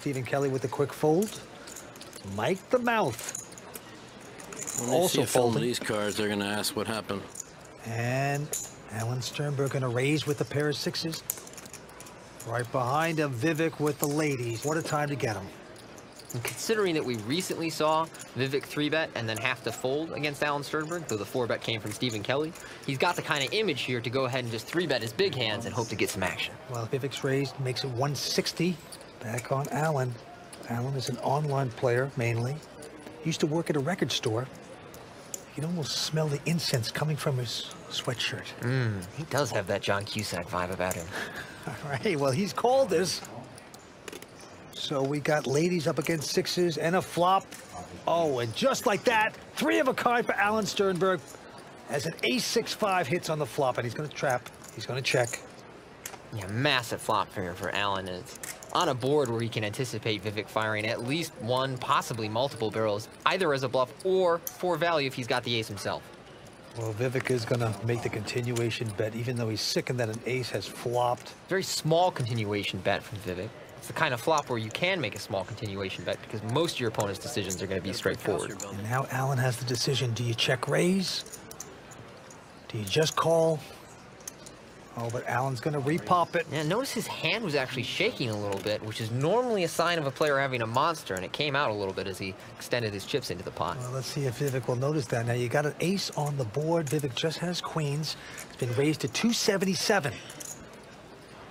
Stephen Kelly with the quick fold. Mike the Mouth. When they see a film of these cards, they're going to ask what happened. And Alan Sternberg going to raise with the pair of sixes. Right behind him, Vivek with the ladies. What a time to get him. And considering that we recently saw Vivek 3-bet and then have to fold against Alan Sternberg, though the 4-bet came from Stephen Kelly, he's got the kind of image here to go ahead and just 3-bet his big hands and hope to get some action. Well, Vivek's raised makes it 160. Back on Alan. Alan is an online player, mainly. Used to work at a record store. You can almost smell the incense coming from his sweatshirt. He does have that John Cusack vibe about him. All right, well, he's called this. So we got ladies up against sixes and a flop. Oh, and just like that, 3 of a kind for Alan Sternberg as an ace-6-5 hits on the flop, and he's going to trap. He's going to check. Yeah, massive flop here for Alan. It's on a board where he can anticipate Vivek firing at least one, possibly multiple barrels, either as a bluff or for value if he's got the ace himself. Well, Vivek is going to make the continuation bet, even though he's sickened that an ace has flopped. Very small continuation bet from Vivek. It's the kind of flop where you can make a small continuation bet because most of your opponent's decisions are going to be straightforward. And now Alan has the decision. Do you check raise? Do you just call? Oh, but Alan's going to repop it. Yeah, notice his hand was actually shaking a little bit, which is normally a sign of a player having a monster, and it came out a little bit as he extended his chips into the pot. Well, let's see if Vivek will notice that. Now, you got an ace on the board. Vivek just has queens. It's been raised to 277.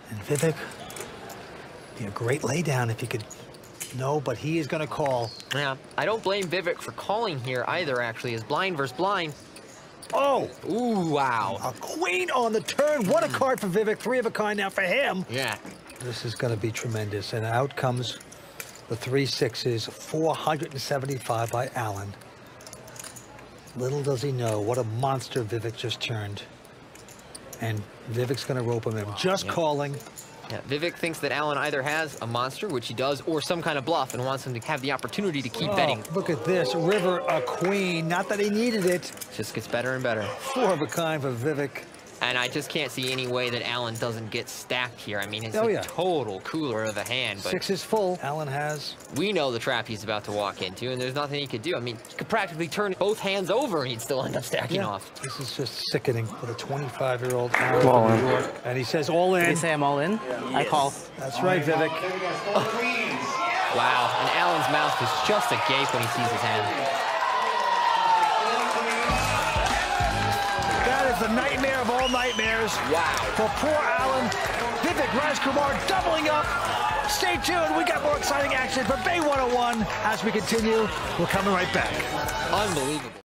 And Vivek, be a great laydown if he could. No, but he is going to call. Yeah, I don't blame Vivek for calling here either, actually, as blind versus blind. Oh! Ooh, wow. A queen on the turn. What a card for Vivek. 3 of a kind now for him. Yeah. This is going to be tremendous. And out comes the 3 sixes, 475 by Alan. Little does he know what a monster Vivek just turned. And Vivek's going to rope him in. Just calling. Yeah, Vivek thinks that Alan either has a monster, which he does, or some kind of bluff, and wants him to have the opportunity to keep betting. Look at this. River, a queen. Not that he needed it. Just gets better and better. 4 of a kind for Vivek. And I just can't see any way that Alan doesn't get stacked here. I mean, it's a total cooler of a hand. But 6 is full. Alan has. We know the trap he's about to walk into, and there's nothing he could do. I mean, he could practically turn both hands over, and he'd still end up stacking off. This is just sickening for the 25-year-old Alan from New York. And he says all in. They say I'm all in? I call. That's right, Vivek. Wow, and Alan's mouth is just agape when he sees his hand. That is the nightmare of all nightmares. Wow. For poor Alan. Vivek Rajkumar doubling up. Stay tuned. We got more exciting action for Bay 101 as we continue. We're coming right back. Unbelievable.